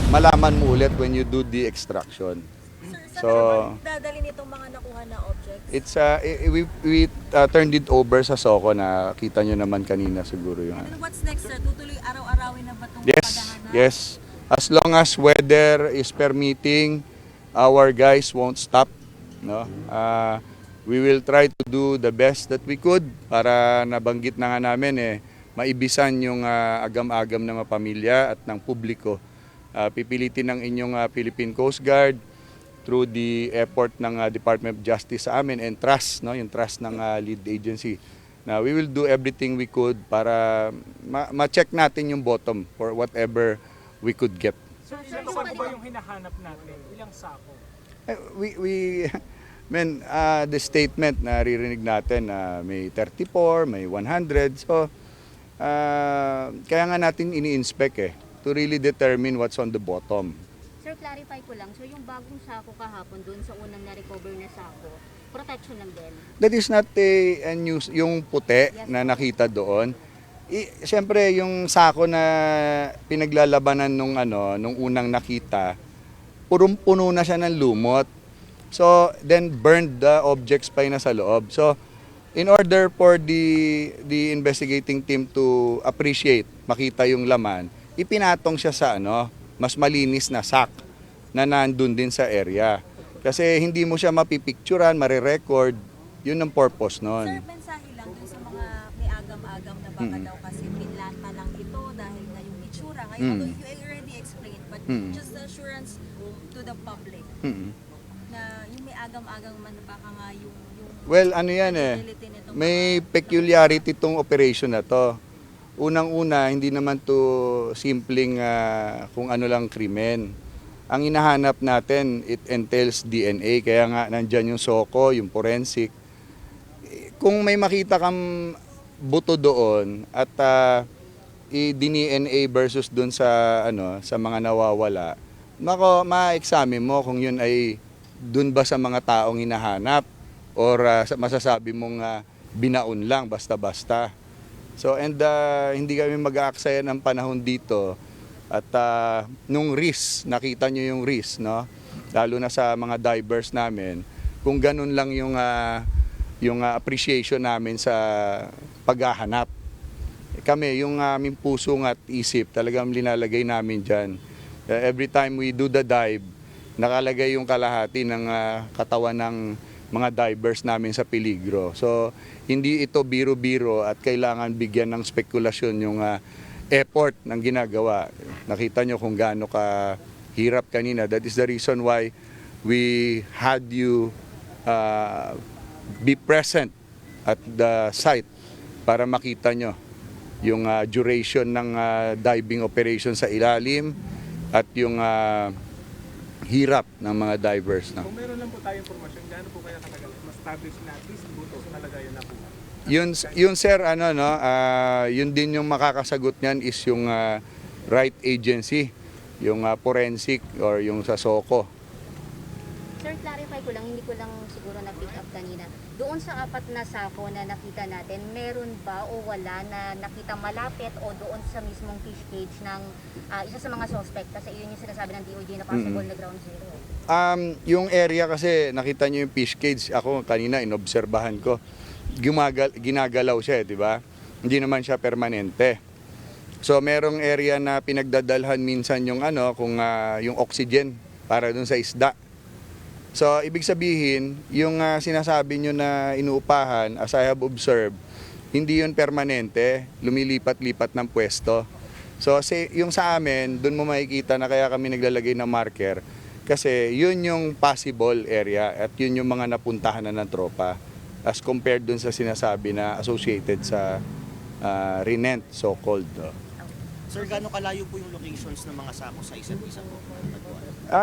malaman mo ulit when you do the extraction. Sir, So, dadalhin itong mga nakuha na objects? it's we turned it over sa Soko na kita nyo naman kanina siguro yung And then what's next, sir? Tutuloy araw-arawin na ba itong Yes, paghahanap? yes. As long as weather is permitting, our guys won't stop. No? We will try to do the best that we could para nabanggit na nga namin maibisan yung agam-agam ng mga pamilya at ng publiko. Pipilitin ng inyong Philippine Coast Guard through the effort ng Department of Justice sa amin and trust, no? Yung trust ng lead agency. Now, we will do everything we could para ma-check natin yung bottom for whatever we could get. Sir, ilan pa ba yung hinahanap natin? Ilang sako? The statement na naririnig natin na may 34, may 100. So, kaya nga natin ini-inspect to really determine what's on the bottom. Sir, clarify ko lang. So, yung bagong sako kahapon doon sa unang na-recover na sako, protection lang din? That is not a news. Yung puti na nakita doon, siyempre yung sako na pinaglalabanan nung unang nakita, purong-puno na siya ng lumot. So, then burned the objects pa na sa loob. So, in order for the investigating team to appreciate, makita yung laman, ipinatong siya sa mas malinis na sack na nandun din sa area. Kasi hindi mo siya mapipicturan, marirecord, yun ang purpose nun. Sir, mensahe lang dun sa mga may agam-agam na baka daw kasi pinlanta lang ito dahil na yung itsura. Ngayon, although you already explained, but just the assurance to the public na yung may agam-agam man na baka nga yung Well, ano yan possibility nitong may peculiarity tong operation na to. Unang-una, hindi naman to simpleng kung ano lang krimen. Ang hinahanap natin, it entails DNA, kaya nga nandyan yung Soko, yung forensic. Kung may makita kang buto doon at i-DNA versus doon sa mga nawawala, ma-examine mo kung yun ay doon ba sa mga taong hinahanap or masasabi mong binaon lang basta-basta. So hindi kami mag-aaksaya ng panahon dito at nung risk, nakita nyo yung risk, no? Lalo na sa mga divers namin, kung ganun lang yung appreciation namin sa paghahanap. Kami, yung aming puso at isip, talagang linalagay namin dyan. Every time we do the dive, nakalagay yung kalahati ng katawan ng mga divers namin sa peligro. So, hindi ito biro-biro at kailangan bigyan ng spekulasyon yung effort ng ginagawa. Nakita nyo kung gaano ka hirap kanina. That is the reason why we had you be present at the site para makita nyo yung duration ng diving operation sa ilalim at yung hirap ng mga divers. No? Kung meron lang po tayong informasyon, gaano po kaya katagal ma-establish na at least butos na lagayan na po? Yun sir, yun din yung makakasagot niyan is yung right agency, yung forensic or yung sa Soko. Sir, clarify ko lang, hindi ko lang siguro na-pick up kanina. Doon sa 4 na sako na nakita natin, meron ba o wala na nakita malapit o doon sa mismong fish cage ng isa sa mga suspect? Kasi yun yung sinasabi ng DOJ na possible na ground zero. Yung area kasi, nakita nyo yung fish cage, ako kanina inobserbahan ko, ginagalaw siya, di ba? Hindi naman siya permanente. So merong area na pinagdadalhan minsan yung yung oxygen para dun sa isda. So ibig sabihin, yung sinasabi nyo na inuupahan, as I have observed, hindi yun permanente, lumilipat-lipat ng pwesto. So yung sa amin, dun mo makikita na kaya kami naglalagay ng marker kasi yun yung possible area at yun yung mga napuntahan na ng tropa as compared dun sa sinasabi na associated sa Rinent, so-called. Sir, gaano kalayo po yung locations ng mga sako sa isa't isa po?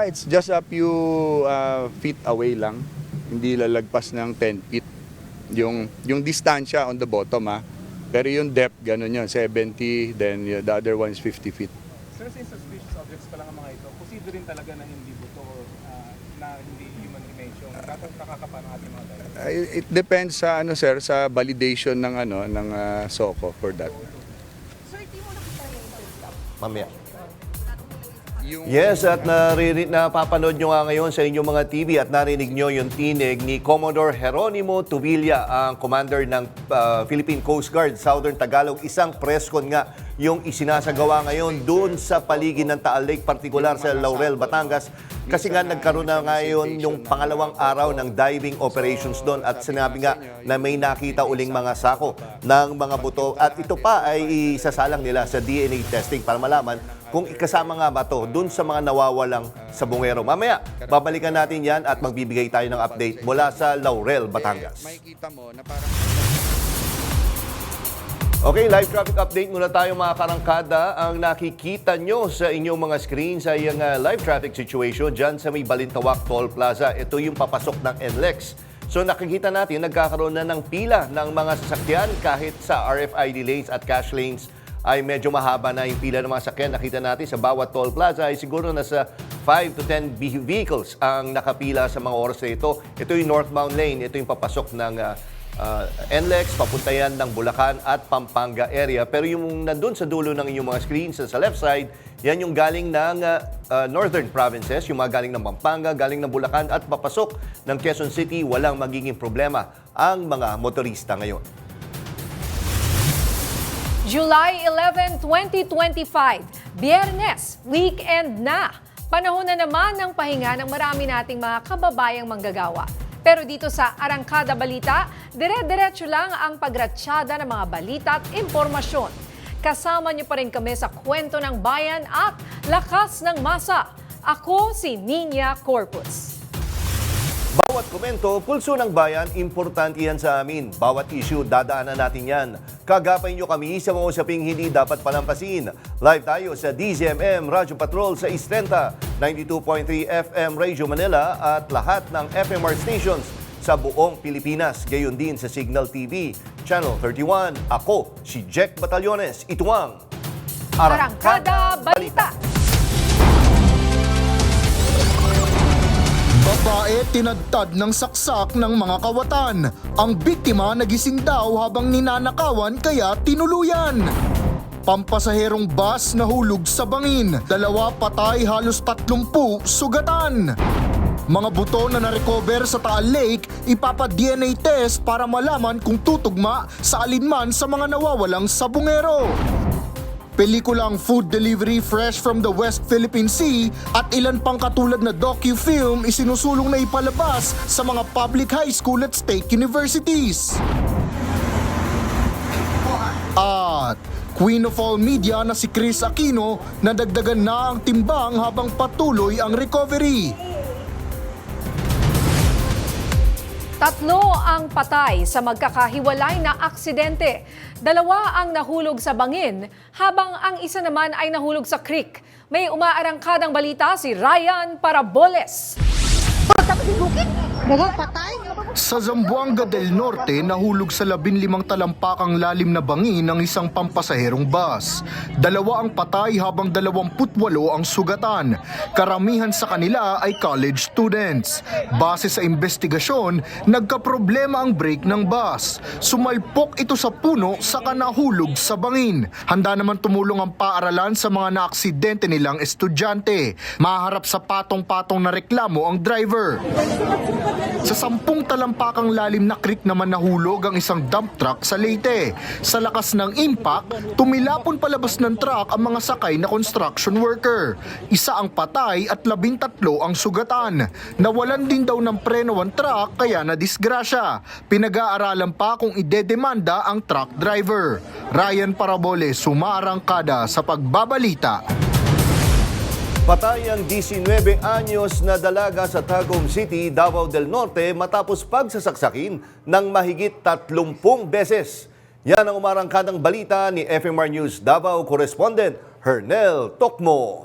It's just a few feet away lang. Hindi lalagpas ng 10 feet. Yung distansya on the bottom Pero yung depth, ganun yun, 70, then the other one is 50 feet. Sir, since suspicious objects pa lang ang mga ito, posible rin talaga na hindi buto or na hindi human dimension. Dapat nakakapa ng ating mga divers. It depends sa sir, sa validation ng ng Soko for that. Sir, di mo nakita yung Mamaya. Yes, at napapanood nyo nga ngayon sa inyong mga TV at narinig nyo yung tinig ni Commodore Jeronimo Tubilla, ang commander ng Philippine Coast Guard, Southern Tagalog. Isang press con nga yung isinasagawa ngayon doon sa paligid ng Taal Lake, partikular sa Laurel, Batangas. Kasi nga nagkaroon na ngayon yung pangalawang araw ng diving operations doon at sinabi nga na may nakita uling mga sako ng mga buto at ito pa ay isasalang nila sa DNA testing para malaman kung ikasama nga ba to dun sa mga nawawalang sabungero. Mamaya, babalikan natin yan at magbibigay tayo ng update mula sa Laurel, Batangas. Makikita mo na parang Okay, live traffic update muna tayo mga karangkada. Ang nakikita nyo sa inyong mga screen sa iyong live traffic situation dyan sa may Balintawak Toll Plaza. Ito yung papasok ng NLEX. So nakikita natin, nagkakaroon na ng pila ng mga sasakyan kahit sa RFID lanes at cash lanes ay medyo mahaba na yung pila ng mga sasakyan. Nakita natin sa bawat toll plaza ay siguro nasa 5 to 10 vehicles ang nakapila sa mga oras na ito. Ito yung northbound lane, ito yung papasok ng NLEX, papunta yan ng Bulacan at Pampanga area. Pero yung nandun sa dulo ng inyong mga screens, sa left side, yan yung galing ng northern provinces, yung mga galing ng Pampanga, galing ng Bulacan at papasok ng Quezon City. Walang magiging problema ang mga motorista ngayon. July 11, 2025, Biyernes, weekend na. Panahon na naman ng pahinga ng marami nating mga kababayang manggagawa. Pero dito sa Arangkada Balita, dire-diretso lang ang pagratsyada ng mga balita at impormasyon. Kasama niyo pa rin kami sa kwento ng bayan at lakas ng masa. Ako si Nina Corpus. Bawat komento, pulso ng bayan, importante yan sa amin. Bawat issue, dadaanan natin yan. Kagapay nyo kami sa mga usaping hindi dapat palampasin. Live tayo sa DZMM Radyo Patrol sa Istrenta, 92.3 FM Radio Manila at lahat ng FMR stations sa buong Pilipinas. Gayon din sa Signal TV, Channel 31. Ako, si Jack Batallones. Ito ang Arangkada Balita. Babae tinadtad ng saksak ng mga kawatan. Ang biktima nagising daw habang ninanakawan kaya tinuluyan. Pampasaherong bus nahulog sa bangin. 2 patay, halos 30 sugatan. Mga buto na na-recover sa Taal Lake, ipapa-DNA test para malaman kung tutugma sa alinman sa mga nawawalang sabungero. Pelikulang Food Delivery Fresh from the West Philippine Sea at ilan pang katulad na docu-film isinusulong na ipalabas sa mga public high school at state universities. At Queen of all media na si Chris Aquino nadagdagan na ang timbang habang patuloy ang recovery. 3 ang patay sa magkakahiwalay na aksidente. 2 ang nahulog sa bangin, habang ang isa naman ay nahulog sa creek. May umaarangkadang balita si Ryan Paraboles. Sa Zamboanga del Norte, nahulog sa 15 talampakang lalim na bangin ang isang pampasaherong bus. 2 ang patay habang 28 ang sugatan. Karamihan sa kanila ay college students. Base sa investigasyon, nagkaproblema ang brake ng bus. Sumalpok ito sa puno saka nahulog sa bangin. Handa naman tumulong ang paaralan sa mga naaksidente nilang estudyante. Maharap sa patong-patong na reklamo ang driver. Sa 10 talampakang lalim na creek naman nahulog ang isang dump truck sa Leyte. Sa lakas ng impact, tumilapon palabas ng truck ang mga sakay na construction worker. 1 ang patay at 13 ang sugatan. Nawalan din daw ng preno ang truck kaya nadisgrasya. Pinag-aaralan pa kung idedemanda ang truck driver. Ryan Paraboles, Sumaarangkada sa Pagbabalita. Patay ang 19 anyos na dalaga sa Tagum City, Davao del Norte matapos pagsasaksakin ng mahigit 30 beses. Yan ang umarangkadang balita ni FMR News Davao correspondent Hernel Tokmo.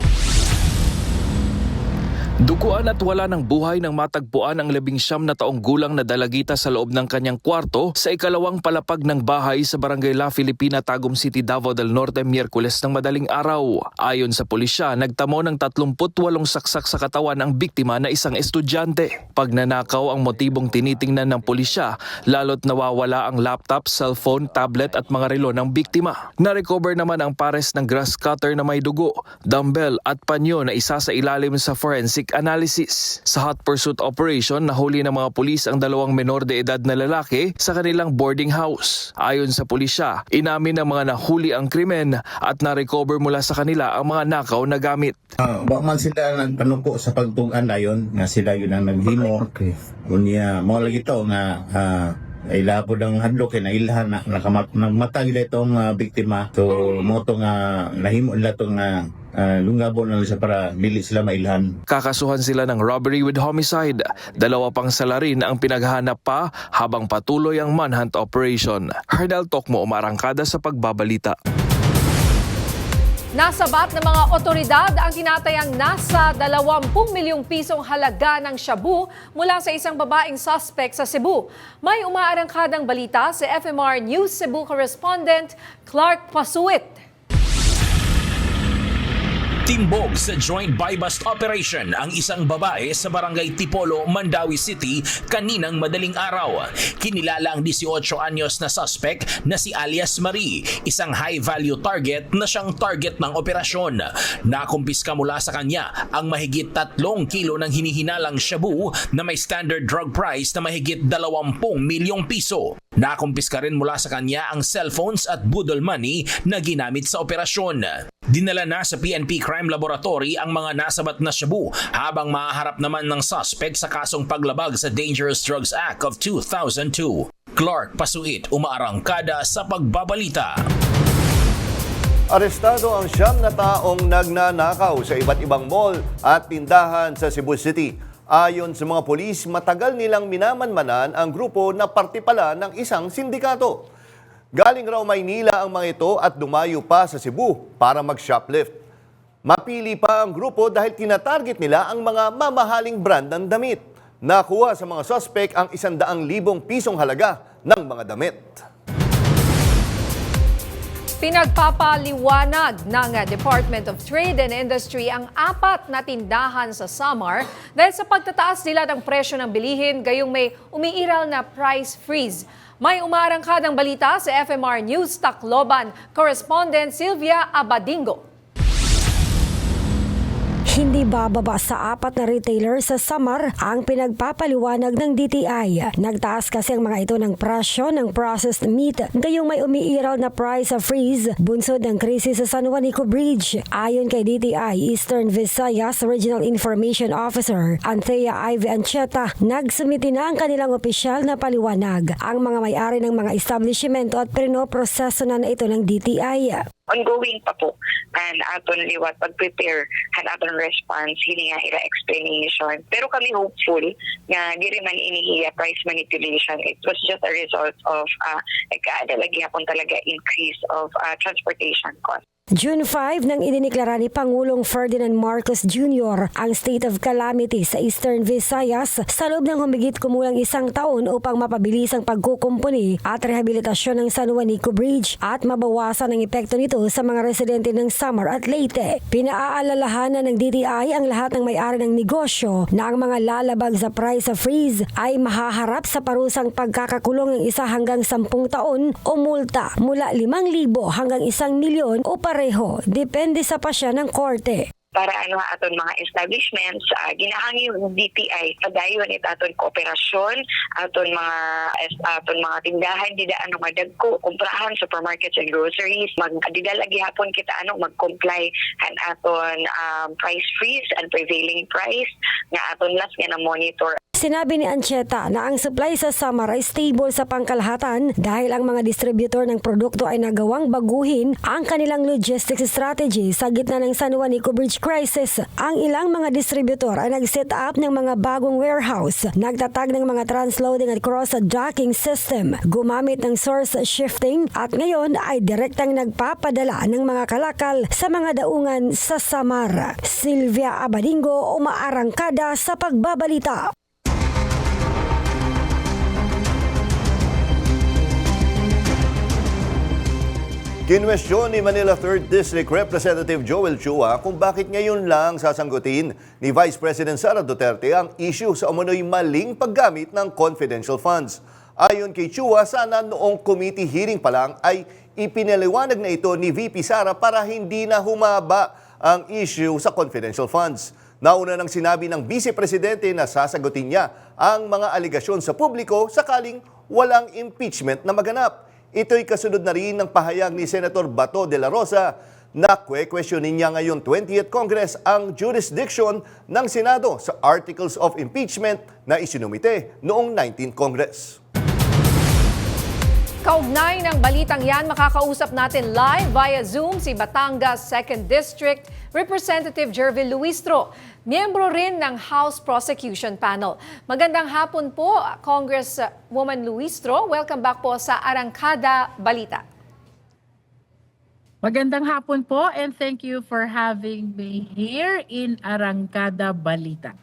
Duguan at wala ng buhay nang matagpuan ang 19 na taong gulang na dalagita sa loob ng kanyang kwarto sa ikalawang palapag ng bahay sa Barangay La Filipina, Tagum City, Davao del Norte, Miyerkules ng madaling araw. Ayon sa pulisya, nagtamo ng 38 saksak sa katawan ang biktima na isang estudyante. Pagnanakaw ang motibong tinitingnan ng pulisya, lalo't nawawala ang laptop, cellphone, tablet at mga relo ng biktima. Na-recover naman ang pares ng grass cutter na may dugo, dumbbell at panyo na isa sa ilalim sa forensic analysis. Sa hot pursuit operation, nahuli ng mga pulis ang 2 menor de edad na lalaki sa kanilang boarding house. Ayon sa pulisya, inamin ng mga nahuli ang krimen at na-recover mula sa kanila ang mga nakaw na gamit. Wa man sila nagpanuko sa pagtugan dayon nga sila yun ang naghimo. Okay. Kunya mo lagi to nga ay labo ng hadlok kay nailhan na nagmatag itong biktima. So mo to nga nahimo nila to nga lungabo na siya para dili sila mailhan. Kakasuhan sila ng robbery with homicide. 2 pang salarin ang pinaghahanap pa habang patuloy ang manhunt operation. Hernel Tokmo, umarangkada sa pagbabalita. Nasabat ng mga otoridad ang tinatayang nasa 20 milyong pisong halaga ng shabu mula sa isang babaeng suspect sa Cebu. May umaarangkadang balita sa FMR News Cebu correspondent Clark Pasuit. Timbog sa joint buy-bust operation ang isang babae sa barangay Tipolo, Mandawi City kaninang madaling araw. Kinilala ang 18 anyos na suspect na si alias Marie, isang high-value target na siyang target ng operasyon. Nakumpiska mula sa kanya ang mahigit 3 kilo ng hinihinalang shabu na may standard drug price na mahigit 20 milyong piso. Nakumpiska rin mula sa kanya ang cellphones at budol money na ginamit sa operasyon. Dinala na sa PNP Crime Laboratory ang mga nasabat na shabu habang mahaharap naman ng suspect sa kasong paglabag sa Dangerous Drugs Act of 2002. Clark Pasuit, umaarangkada sa pagbabalita. Arestado ang 9 na taong nagnanakaw sa iba't ibang mall at tindahan sa Cebu City. Ayon sa mga pulis, matagal nilang minamanmanan ang grupo na parte pala ng isang sindikato. Galing raw Maynila ang mga ito at dumayo pa sa Cebu para mag-shoplift. Mapili pa ang grupo dahil tinatarget nila ang mga mamahaling brand ng damit. Nakuha sa mga suspect ang 100,000 pisong halaga ng mga damit. Pinagpapaliwanag ng Department of Trade and Industry ang 4 na tindahan sa Samar dahil sa pagtataas nila ng presyo ng bilihin gayong may umiiral na price freeze. May umaarangkadang balita sa FMR News Tacloban, correspondent Sylvia Abadingo. Hindi bababa sa 4 na retailer sa Samar ang pinagpapaliwanag ng DTI. Nagtaas kasi ang mga ito ng presyo ng processed meat, gayong may umiiral na price freeze bunsod ng krisis sa San Juanico Bridge. Ayon kay DTI Eastern Visayas Regional Information Officer Anthea Ivy Ancheta, nagsumiti na ang kanilang opisyal na paliwanag ang mga may-ari ng mga establishmento at prinoproseso na ito ng DTI. Ongoing pa po and aton liwat pag-prepare and aton response hini nga ila explanation, pero kami hopeful nga diri man inihiya price manipulation. It was just a result of lagi hapon talaga increase of transportation cost. June 5 nang idiniklara ni Pangulong Ferdinand Marcos Jr. ang state of calamity sa Eastern Visayas sa loob ng humigit kumulang 1 taon upang mapabilis ang pagkukumpuni at rehabilitasyon ng San Juanico Bridge at mabawasan ang epekto nito sa mga residente ng Samar at Leyte. Pinaaalalahanan ng DTI ang lahat ng may-ari ng negosyo na ang mga lalabag sa price freeze ay mahaharap sa parusang pagkakakulong ng 1 hanggang 10 taon o multa mula 5,000 hanggang 1 milyon o pareho, depende sa pasya ng korte. Para aton mga establishments, ginahangi yung DTI padayon it aton kooperasyon, aton mga tindahan dida madagko kumprahan supermarkets and groceries, dida lagi hapon kita mag-comply and aton price freeze and prevailing price nga aton last nga na monitor. Sinabi ni Ancheta na ang supply sa Samar ay stable sa pangkalahatan dahil ang mga distributor ng produkto ay nagawang baguhin ang kanilang logistics strategy sa gitna ng San Juanico Bridge crisis. Ang ilang mga distributor ay nag-set up ng mga bagong warehouse, nagtatag ng mga transloading at cross-docking system, gumamit ng source shifting at ngayon ay direktang nagpapadala ng mga kalakal sa mga daungan sa Samar. Sylvia Abadingo, umaarangkada sa pagbabalita. Kinwestiyon ni Manila 3rd District Representative Joel Chua kung bakit ngayon lang sasanggutin ni Vice President Sara Duterte ang issue sa umano'y maling paggamit ng confidential funds. Ayon kay Chua, sana noong committee hearing pa lang ay ipinaliwanag na ito ni VP Sara para hindi na humaba ang issue sa confidential funds. Nauna nang sinabi ng Vice Presidente na sasagutin niya ang mga aligasyon sa publiko sakaling walang impeachment na maganap. Ito'y kasunod na rin ng pahayag ni Senator Bato de la Rosa na questionin niya ngayon 20th Congress ang jurisdiction ng Senado sa Articles of Impeachment na isinumite noong 19th Congress. Kaugnay ng balitang yan, makakausap natin live via Zoom si Batangas 2nd District Representative Jervil Luistro, miyembro rin ng House Prosecution Panel. Magandang hapon po, Congresswoman Luistro. Welcome back po sa Arangkada Balita. Magandang hapon po and thank you for having me here in Arangkada Balita.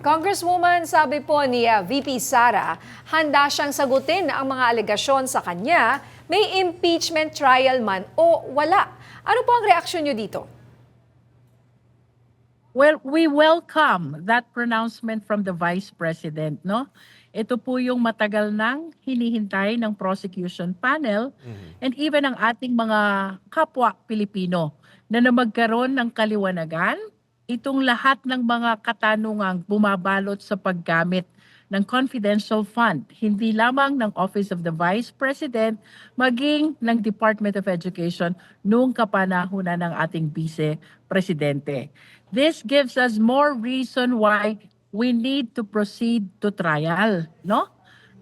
Congresswoman, sabi po ni VP Sara, handa siyang sagutin ang mga alegasyon sa kanya, may impeachment trial man o wala. Ano po ang reaksyon niyo dito? Well, we welcome that pronouncement from the Vice President, no? Ito po yung matagal nang hinihintay ng prosecution panel and even ang ating mga kapwa Pilipino na magkaroon ng kaliwanagan itong lahat ng mga katanungang bumabalot sa paggamit ng confidential fund, hindi lamang ng Office of the Vice President, maging ng Department of Education noong kapanahunan ng ating Vice Presidente. This gives us more reason why we need to proceed to trial, no?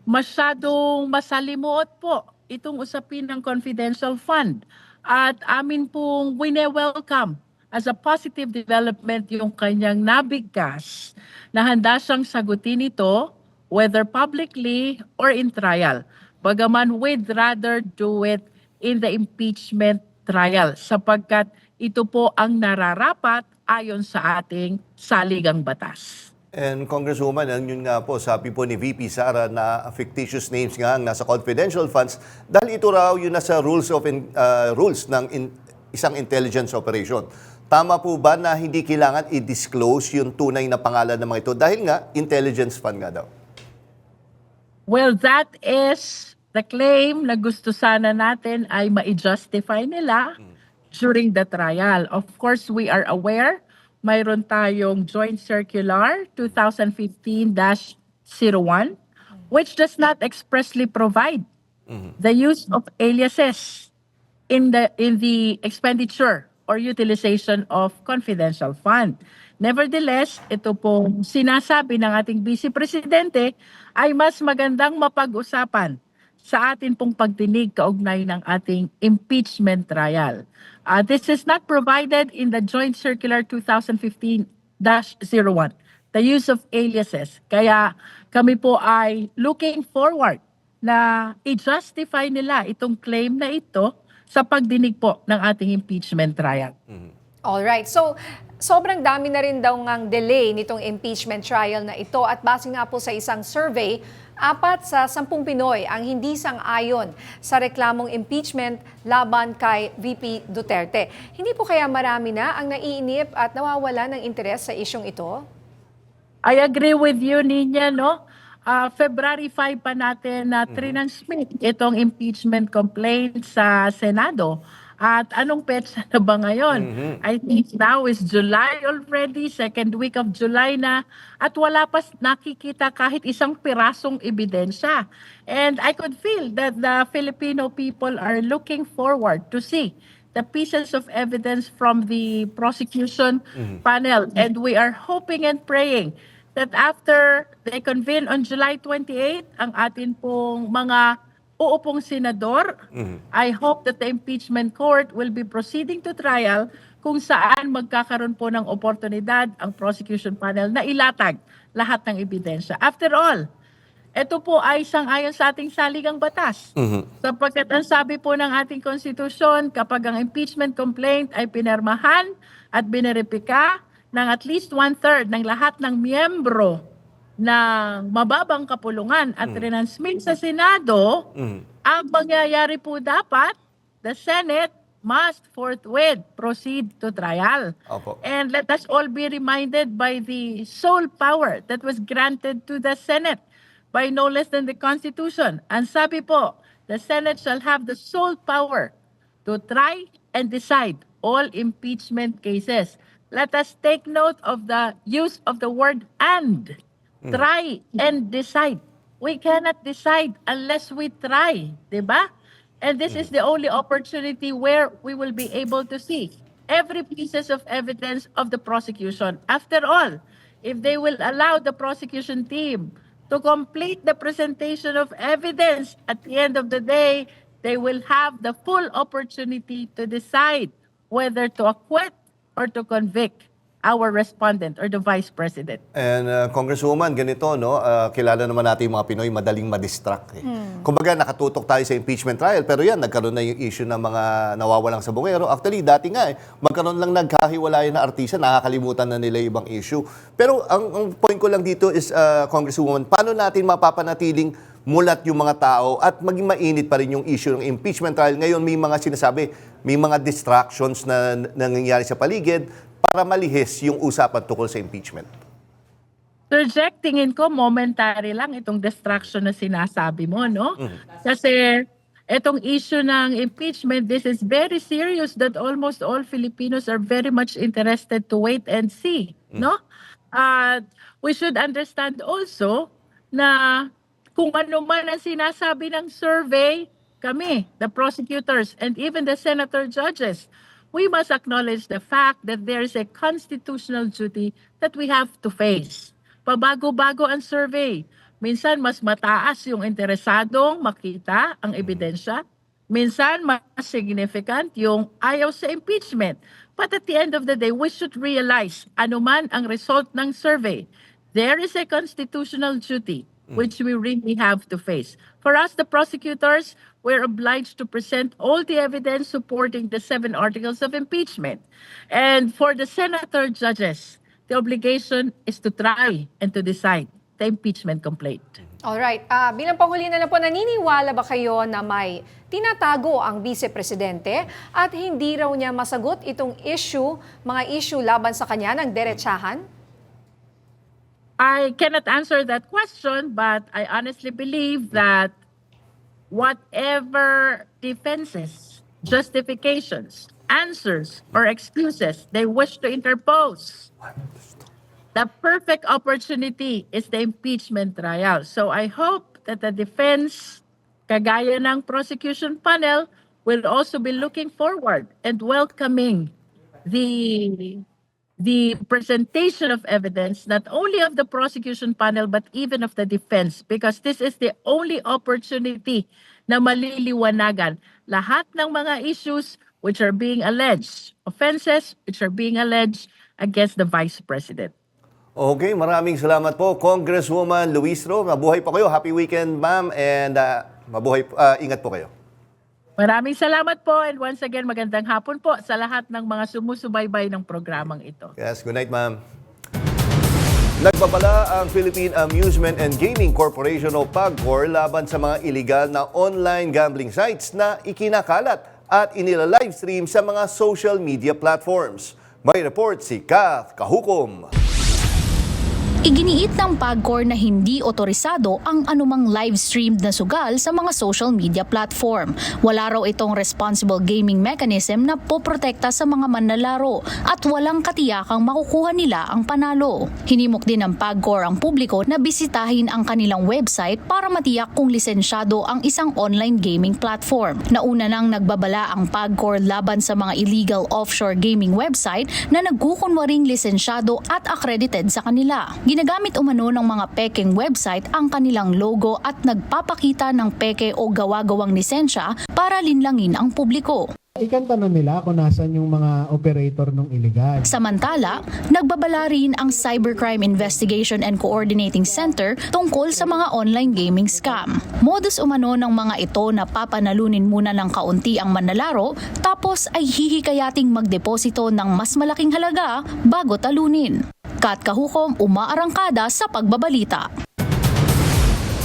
Masyadong masalimuot po itong usapin ng confidential fund at amin pong wine-welcome as a positive development yung kanyang nabigkas na handa siyang sagutin ito whether publicly or in trial. Bagaman we'd rather do it in the impeachment trial sapagkat ito po ang nararapat ayon sa ating saligang batas. And Congresswoman, yun nga po, sabi po ni VP Sara na fictitious names nga ang nasa confidential funds dahil ito raw yun nasa rules ng isang intelligence operation. Tama po ba na hindi kailangan i-disclose yung tunay na pangalan ng mga ito dahil nga intelligence fund nga daw? Well, that is the claim na gusto sana natin ay ma-justify nila during the trial. Of course, we are aware mayroon tayong Joint Circular 2015-01 which does not expressly provide the use of aliases in the expenditure or utilization of confidential fund. Nevertheless, ito pong sinasabi ng ating Vice Presidente ay mas magandang mapag-usapan sa atin pong pagdinig kaugnay ng ating impeachment trial. This is not provided in the Joint Circular 2015-01, the use of aliases. Kaya kami po ay looking forward na i-justify nila itong claim na ito sa pagdinig po ng ating impeachment trial. Alright, so sobrang dami na rin daw ngang delay nitong impeachment trial na ito at base nga po sa isang survey, 4 sa 10 Pinoy ang hindi sang-ayon sa reklamong impeachment laban kay VP Duterte. Hindi po kaya marami na ang naiinip at nawawala ng interes sa isyong ito? I agree with you, Ninya, no? February 5 pa natin na transmit itong impeachment complaint sa Senado. At anong petsa na ba ngayon? I think now is July already, second week of July na, at wala pa nakikita kahit isang pirasong ebidensya. And I could feel that the Filipino people are looking forward to see the pieces of evidence from the prosecution panel. And we are hoping and praying that after they convene on July 28, ang atin pong mga uupong senador. I hope that the impeachment court will be proceeding to trial kung saan magkakaroon po ng oportunidad ang prosecution panel na ilatag lahat ng ebidensya. After all, ito po ay sang-ayon sa ating saligang batas. Sapagkat ang sabi po ng ating konstitusyon, kapag ang impeachment complaint ay pinirmahan at bineripika ng at least 1/3 ng lahat ng miyembro ng mababang kapulungan at transmit sa Senado, ang mangyayari po dapat, the Senate must forthwith proceed to trial. Opo. And let us all be reminded by the sole power that was granted to the Senate by no less than the Constitution. Ang sabi po, the Senate shall have the sole power to try and decide all impeachment cases. Let us take note of the use of the word "and." Try and decide. We cannot decide unless we try, diba? And this is the only opportunity where we will be able to see every pieces of evidence of the prosecution. After all, if they will allow the prosecution team to complete the presentation of evidence, at the end of the day, they will have the full opportunity to decide whether to acquit or to convict our respondent or the Vice President. And Congresswoman, ganito, no? Kilala naman natin yung mga Pinoy, madaling madistract. Kumbaga, nakatutok tayo sa impeachment trial, pero yan, nagkaroon na yung issue ng mga nawawalang sa bungero. Actually, dati nga, magkaroon lang nagkahiwalay na artista, nakakalimutan na nila yung ibang issue. Pero ang point ko lang dito is, Congresswoman, paano natin mapapanatiling mulat yung mga tao at maging mainit pa rin yung issue ng impeachment trial? Ngayon, may mga sinasabi, may mga distractions na nangyayari sa paligid para malihis yung usapan tungkol sa impeachment. Sir Jack, tingin ko momentary lang itong distraction na sinasabi mo, no? Kasi itong issue ng impeachment, this is very serious that almost all Filipinos are very much interested to wait and see, no? We should understand also na kung ano man ang sinasabi ng survey, kami, the prosecutors, and even the senator judges, we must acknowledge the fact that there is a constitutional duty that we have to face. Pabago-bago ang survey. Minsan mas mataas yung interesadong makita ang ebidensya. Minsan mas significant yung ayaw sa impeachment. But at the end of the day, we should realize, anuman ang result ng survey, there is a constitutional duty which we really have to face. For us, the prosecutors, we're obliged to present all the evidence supporting the 7 articles of impeachment. And for the senator judges, the obligation is to try and to decide the impeachment complaint. Alright, bilang panghuli na lang po, naniniwala ba kayo na may tinatago ang vice-presidente at hindi raw niya masagot itong issue, mga issue laban sa kanya ng derechahan? I cannot answer that question, but I honestly believe that whatever defenses, justifications, answers, or excuses they wish to interpose, the perfect opportunity is the impeachment trial. So I hope that the defense, kagaya ng prosecution panel, will also be looking forward and welcoming the presentation of evidence, not only of the prosecution panel, but even of the defense, because this is the only opportunity na maliliwanagan lahat ng mga issues which are being alleged, offenses which are being alleged against the Vice President. Okay, maraming salamat po, Congresswoman Luistro. Mabuhay pa kayo. Happy weekend, ma'am, and ingat po kayo. Maraming salamat po, and once again, magandang hapon po sa lahat ng mga sumusubaybay ng programang ito. Yes, good night, ma'am. Nagbabala ang Philippine Amusement and Gaming Corporation o PAGCOR laban sa mga illegal na online gambling sites na ikinakalat at inila-livestream sa mga social media platforms. May report si Kath Kahukom. Iginiit ng PAGCOR na hindi otorisado ang anumang live-streamed na sugal sa mga social media platform. Wala raw itong responsible gaming mechanism na poprotekta sa mga manlalaro at walang katiyakang makukuha nila ang panalo. Hinimok din ng PAGCOR ang publiko na bisitahin ang kanilang website para matiyak kung lisensyado ang isang online gaming platform. Nauna nang nagbabala ang PAGCOR laban sa mga illegal offshore gaming website na nagkukunwaring lisensyado at accredited sa kanila. Ginagamit umano ng mga pekeng website ang kanilang logo at nagpapakita ng peke o gawa-gawang lisensya para linlangin ang publiko. Ikanta na nila kung nasan yung mga operator ng illegal. Samantala, nagbabala rin ang Cybercrime Investigation and Coordinating Center tungkol sa mga online gaming scam. Modus umano ng mga ito na papanalunin muna ng kaunti ang manlalaro tapos ay hihikayating magdeposito ng mas malaking halaga bago talunin. Kat Kahukom, umaarangkada sa pagbabalita.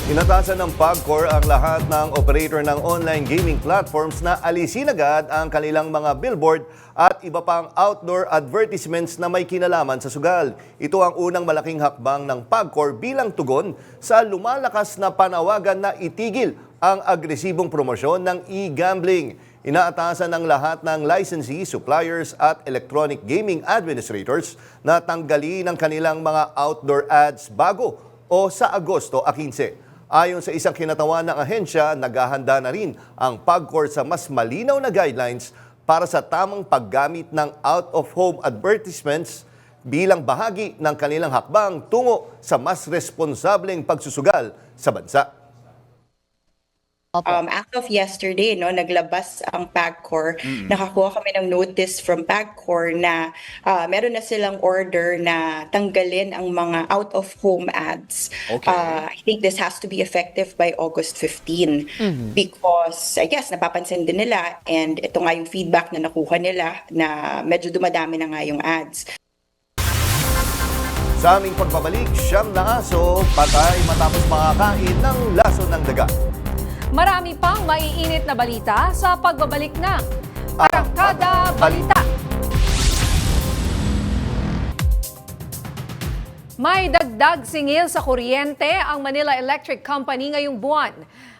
Inatasan ng PAGCOR ang lahat ng operator ng online gaming platforms na alisin agad ang kanilang mga billboard at iba pang outdoor advertisements na may kinalaman sa sugal. Ito ang unang malaking hakbang ng PAGCOR bilang tugon sa lumalakas na panawagan na itigil ang agresibong promosyon ng e-gambling. Inaatasan ng lahat ng licensees, suppliers at electronic gaming administrators na tanggalin ang kanilang mga outdoor ads bago o sa Agosto 15. Ayon sa isang kinatawan ng ahensya, naghahanda na rin ang PAGCOR sa mas malinaw na guidelines para sa tamang paggamit ng out-of-home advertisements bilang bahagi ng kanilang hakbang tungo sa mas responsableng pagsusugal sa bansa. As of yesterday, naglabas ang PAGCOR. Nakakuha kami ng notice from PAGCOR na meron na silang order na tanggalin ang mga out-of-home ads. I think this has to be effective by August 15 because I guess napapansin din nila and ito nga yung feedback na nakuha nila na medyo dumadami na nga yung ads. Sa aming pagbabalik, siyam na aso patay matapos makakain ng laso ng daga. Marami pang maiinit na balita sa pagbabalik ng Arangkada Balita. May dagdag singil sa kuryente ang Manila Electric Company ngayong buwan.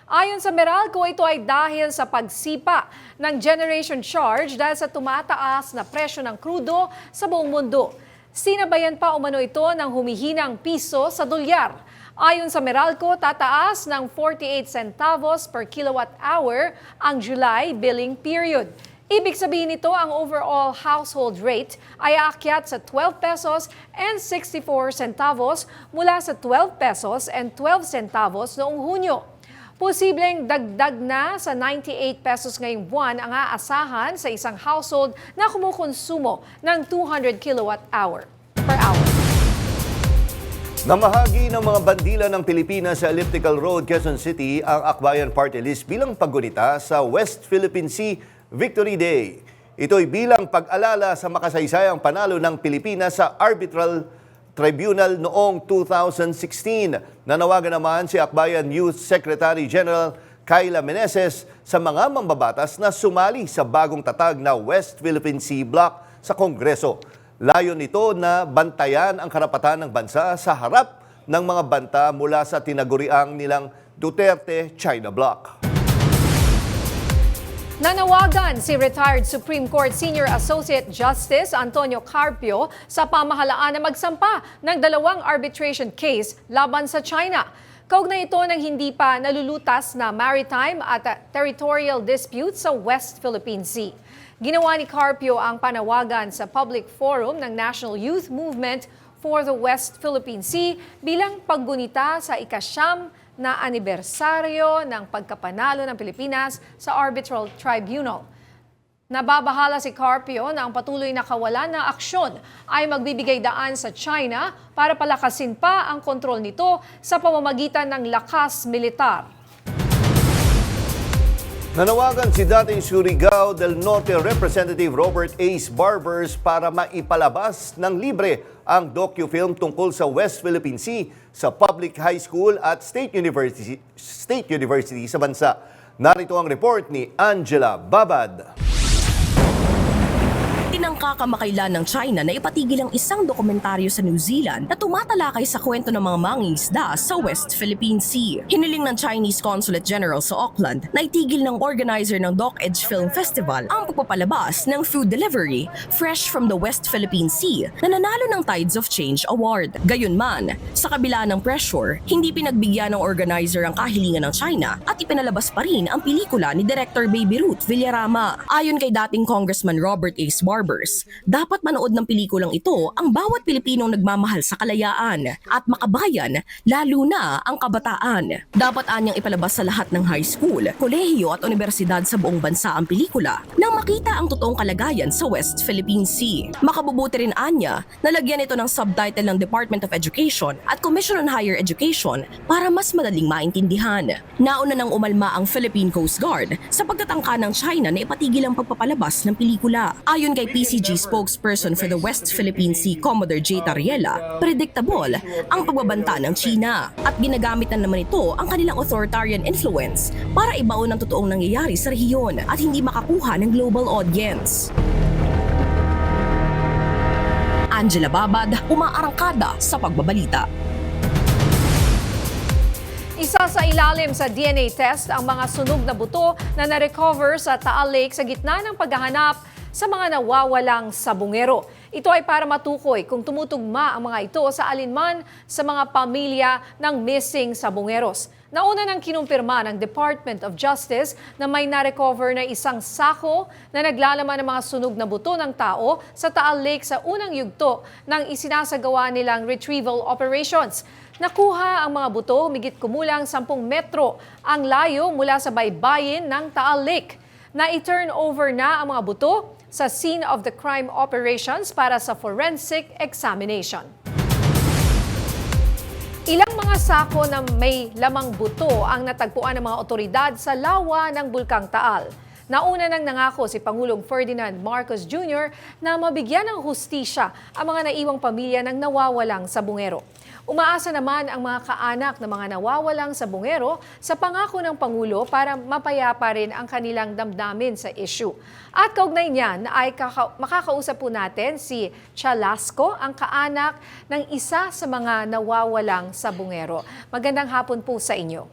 Ayon sa Meralco, ito ay dahil sa pagsipa ng generation charge dahil sa tumataas na presyo ng krudo sa buong mundo. Sinabayan pa umano ito ng humihinang piso sa dolyar. Ayon sa Meralco, tataas ng 48 centavos per kilowatt hour ang July billing period. Ibig sabihin nito, ang overall household rate ay aakyat sa 12 pesos and 64 centavos mula sa 12 pesos and 12 centavos noong Hunyo. Posibleng dagdag na sa 98 pesos ngayong buwan ang aasahan sa isang household na kumukonsumo ng 200 kilowatt hour per hour. Namahagi ng mga bandila ng Pilipinas sa Elliptical Road, Quezon City ang Akbayan Party List bilang paggunita sa West Philippine Sea Victory Day. Ito'y bilang pag-alala sa makasaysayang panalo ng Pilipinas sa Arbitral Tribunal noong 2016. Nanawagan naman si Akbayan Youth Secretary General Kayla Meneses sa mga mambabatas na sumali sa bagong tatag na West Philippine Sea Bloc sa Kongreso. Layon nito na bantayan ang karapatan ng bansa sa harap ng mga banta mula sa tinaguriang nilang Duterte China Bloc. Nanawagan si retired Supreme Court Senior Associate Justice Antonio Carpio sa pamahalaan na magsampa ng 2 arbitration case laban sa China. Kaugnay ito ng hindi pa nalulutas na maritime at territorial disputes sa West Philippine Sea. Ginawa ni Carpio ang panawagan sa public forum ng National Youth Movement for the West Philippine Sea bilang paggunita sa ika-9 na anibersaryo ng pagkapanalo ng Pilipinas sa Arbitral Tribunal. Nababahala si Carpio na ang patuloy na kawalan ng aksyon ay magbibigay daan sa China para palakasin pa ang kontrol nito sa pamamagitan ng lakas militar. Nanawagan si dating Surigao del Norte Representative Robert Ace Barbers para maipalabas ng libre ang docu-film tungkol sa West Philippine Sea sa public high school at state university sa bansa. Narito ang report ni Angela Babad. Tinangka kamakailan ng China na ipatigil ang isang dokumentaryo sa New Zealand na tumatalakay sa kwento ng mga mangingisda sa West Philippine Sea. Hiniling ng Chinese Consulate General sa Auckland na itigil ng organizer ng Dock Edge Film Festival ang pagpapalabas ng food delivery fresh from the West Philippine Sea na nanalo ng Tides of Change Award. Gayunman, sa kabila ng pressure, hindi pinagbigyan ng organizer ang kahilingan ng China at ipinalabas pa rin ang pelikula ni Director Baby Ruth Villarama. Ayon kay dating Congressman Robert Ace Barbers, harbors. Dapat manood ng pelikulang ito ang bawat Pilipinong nagmamahal sa kalayaan at makabayan, lalo na ang kabataan. Dapat anyang ipalabas sa lahat ng high school, kolehiyo at universidad sa buong bansa ang pelikula nang makita ang totoong kalagayan sa West Philippine Sea. Makabubuti rin anya na lagyan ito ng subtitle ng Department of Education at Commission on Higher Education para mas madaling maintindihan. Nauna nang umalma ang Philippine Coast Guard sa pagtatangka ng China na ipatigil ang pagpapalabas ng pelikula. Ayon kay PCG spokesperson for the West Philippine Sea, Commodore J. Tariela, predictable ang pagbabanta ng China at ginagamit na naman ito ang kanilang authoritarian influence para ibaon ang totoong nangyayari sa rehiyon at hindi makakuha ng global audience. Angela Babad, umaarangkada sa pagbabalita. Isa sa ilalim sa DNA test ang mga sunog na buto na na-recover sa Taal Lake sa gitna ng paghahanap sa mga nawawalang sabungero. Ito ay para matukoy kung tumutugma ang mga ito sa alinman sa mga pamilya ng missing sabungeros. Nauna nang kinumpirma ng Department of Justice na may na-recover na isang sako na naglalaman ng mga sunog na buto ng tao sa Taal Lake sa unang yugto ng isinasagawa nilang retrieval operations. Nakuha ang mga buto higit kumulang 10 metro ang layo mula sa baybayin ng Taal Lake. Na-turn over na ang mga buto sa scene of the crime operations para sa forensic examination. Ilang mga sako na may lamang buto ang natagpuan ng mga otoridad sa lawa ng Bulkang Taal. Nauna nang nangako si Pangulong Ferdinand Marcos Jr. na mabigyan ng hustisya ang mga naiwang pamilya ng nawawalang sabungero. Umaasa naman ang mga kaanak ng mga nawawalang sabungero sa pangako ng Pangulo para mapayapa rin ang kanilang damdamin sa issue. At kaugnay niyan ay makakausap po natin si Chalasco, ang kaanak ng isa sa mga nawawalang sabungero. Magandang hapon po sa inyo.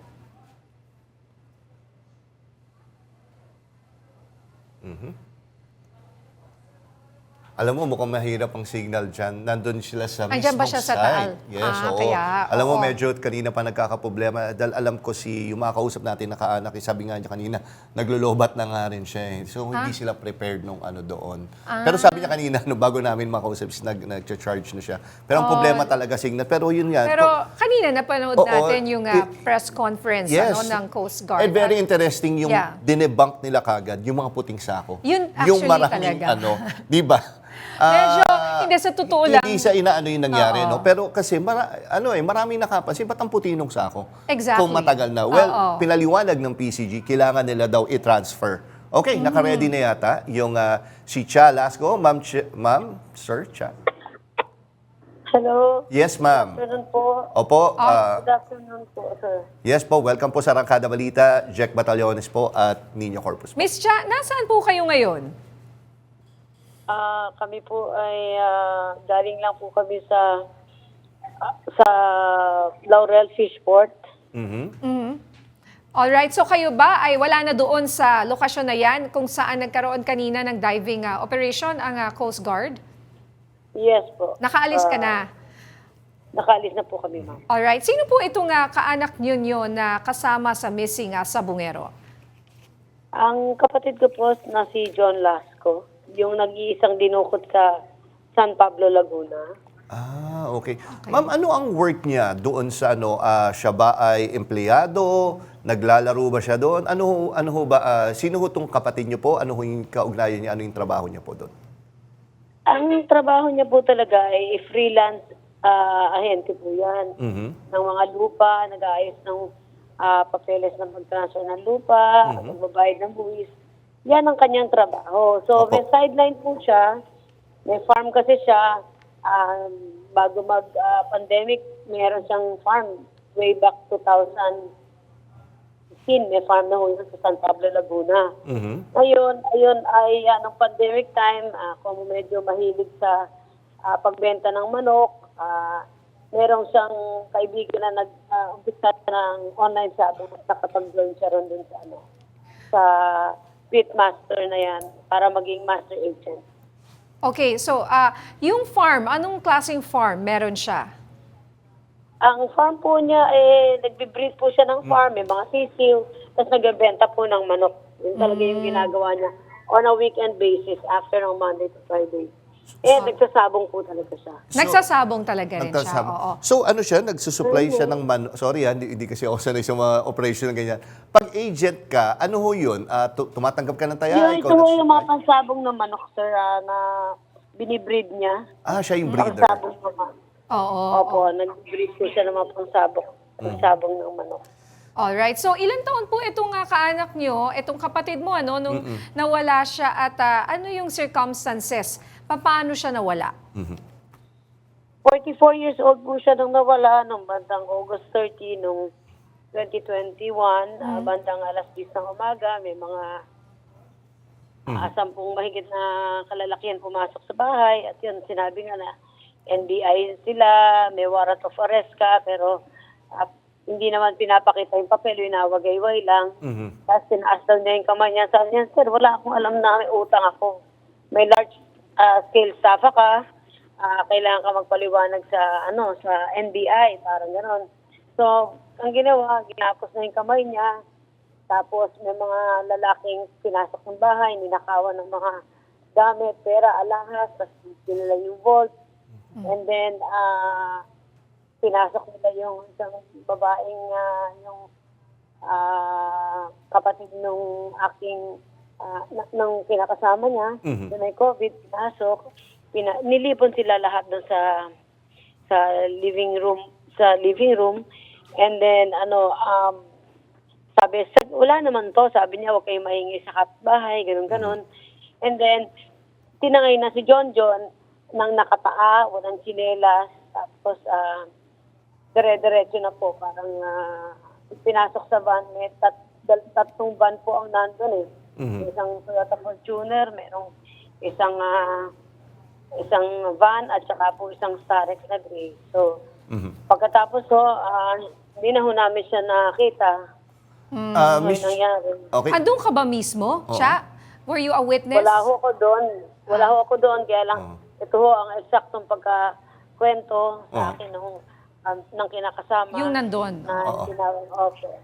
Alam mo, mukhang mahirap ang signal dyan. Nandun sila sa Andyan ba mismong siya sa site. Taal? Yes, oo. Kaya, Alam mo, oo. medyo kanina pa nagkakaproblema. Dahil alam ko yung mga kausap natin na kaanak, sabi nga niya kanina, naglulubat na nga rin siya. So, hindi sila prepared nung ano doon. Pero sabi niya kanina, bago namin makausap, nag-charge na siya. Pero ang problema talaga, signal. Pero yun nga. Pero kanina napanood Oo, natin yung press conference ng Coast Guard. And very interesting yung Yeah. dinebunk nila kagad, yung mga puting sako. Yun yung actually maraming talaga. di ba? Medyo, hindi sa totoo lang. Hindi sa inaano yung nangyari, Oo. no? Pero kasi, maraming nakapansin, ba't ang puti nung sako? Exactly. Kung matagal na. Well, Oo. pinaliwanag ng PCG, kailangan nila daw i-transfer. Okay, naka-ready na yata yung si Cha Lasco. Ma'am, Sir Cha? Hello. Yes, ma'am. Afternoon po. Opo. Good afternoon po, sir. Yes po, welcome po sa Arangkada Balita. Jack Batallones po at Nino Corpus po. Miss Cha, nasaan po kayo ngayon? Kami po ay galing lang po kami sa Laurel Fishport. Alright, so kayo ba ay wala na doon sa lokasyon na yan kung saan nagkaroon kanina ng diving operation ang Coast Guard? Yes po. Nakaalis ka na? Nakaalis na po kami, ma'am. Alright, sino po itong kaanak ninyo na kasama sa missing sabungero? Ang kapatid ko po na si John Lasco, yung nag-iisang dinukot sa San Pablo, Laguna. Okay. Ma'am, ano ang work niya doon sa siya ba ay empleyado? Naglalaro ba siya doon? Ano ho ba, sino ho tong kapatid niyo po? Ano ho yung kaugnayan niya? Ano yung trabaho niya po doon? Ang trabaho niya po talaga ay freelance ahente po yan. Ng mga lupa, nag-aayos ng papeles ng pag-transfer ng lupa, pagbabayad ng buwis. Yan ang kanyang trabaho. So, may sideline po siya. May farm kasi siya. Bago mag-pandemic, meron siyang farm. Way back 2015, may farm na huli sa San Pablo, Laguna. Ayun ay nung pandemic time, kung medyo mahilig sa pagbenta ng manok, meron siyang kaibigan na nag-umpisa ng online shopping at nakapag-join siya ron dun sa Pitmaster na yan para maging master agent. Okay, so yung farm, anong klaseng farm meron siya? Ang farm po niya, nagbe-breed po siya ng farm, may mga sisiw, tapos nagbebenta po ng manok. Yun talaga yung ginagawa niya. on a weekend basis after ng Monday to Friday. Nagsasabong po talaga siya. Nagsasabong talaga rin siya. Nagtasama. Oo. So ano siya, nagsusupply siya ng sorry hindi kasi ako sanay sa mga operation ng ganyan. Pag agent ka, ano ho yun? Tumatanggap ka ng taya? Ito yung mga pansabong ng manok, sir, na binibreed niya. Siya yung breeder. Pansabong naman. Oo. Opo, nag-breed po siya ng mga pansabong ng manok. Alright. So, ilang taon po itong kaanak nyo, itong kapatid mo, nung nawala siya at ano yung circumstances? Paano siya nawala? 44 years old po siya nung nawala nung bandang August 30 nung 2021. Bandang alas 10 ng umaga, may mga 10 mahigit na kalalakihan pumasok sa bahay. At yun, sinabi nga na NBI sila, may warrant of arrest ka, pero hindi naman pinapakita yung papel, winawagayway lang. Tapos tinaas daw niya yung kamay niya. Sabi niya, sir, wala akong alam na may utang ako. May large scale staff ka, kailangan ka magpaliwanag sa sa NBI, parang gano'n. So, ang ginawa, ginapos na yung kamay niya. Tapos may mga lalaking pinasok ng bahay, ninakawan ng mga gamit, pera, alahas, tapos pinala yung vault. And then, pinasok nila yung isang babaeng yung kapatid nung aking nung kinakasama niya, na may COVID, pinasok, nilipon sila lahat doon sa living room, and then sabi, wala naman to, sabi niya, huwag kayo mahingi sa kapitbahay, ganun. And then, tinangay na si John nang nakapaa, walang tsinelas, tapos dire-diretso na po, parang pinasok sa van, may tatlong van po ang nandun Isang Toyota Fortuner, merong isang van at saka po isang Starex na gray. So, pagkatapos hindi na ho namin siya nakita. Miss, nangyari. okay. Andun ka ba mismo, Cha? Were you a witness? Wala ho ako doon. Kaya lang, ito ho ang eksaktong pagkakwento sa akin ng kinakasama. Yung nandun.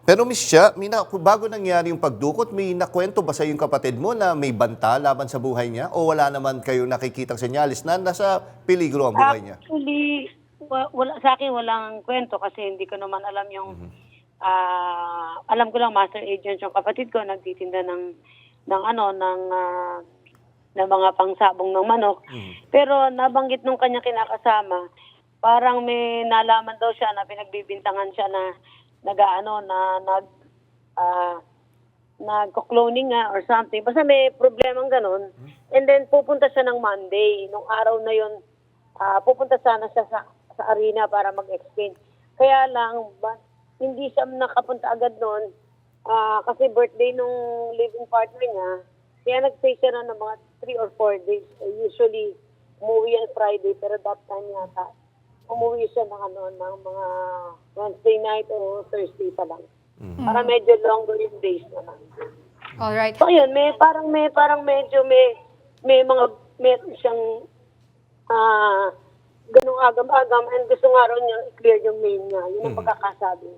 Pero Miss Chia, bago nangyari yung pagdukot, may nakwento ba sa yung kapatid mo na may banta laban sa buhay niya? O wala naman kayong nakikitang senyalis na nasa peligro ang buhay niya? Actually, sa akin walang kwento kasi hindi ko naman alam yung alam ko lang master agent yung kapatid ko, nagtitinda ng mga pangsabong ng manok. Pero nabanggit nung kanya kinakasama, parang may nalaman daw siya na pinagbibintangan siya na nagko-cloning nga or something. Basta may problemang ganun. And then pupunta siya ng Monday. Nung araw na yun, pupunta sana siya sa arena para mag-explain. Kaya lang, hindi siya nakapunta agad noon kasi birthday nung living partner niya. Kaya nag-stay siya na ng mga 3 or 4 days. Usually, umuwi yan Friday, pero that time yata, umuwi siya ng mga Wednesday night o Thursday pa lang. Para medyo longer yung days naman. Alright. So yun, parang medyo may siyang ganung agam-agam and gusto nga raw niya i-clear yung mail niya. Yun ang pagkakasabi.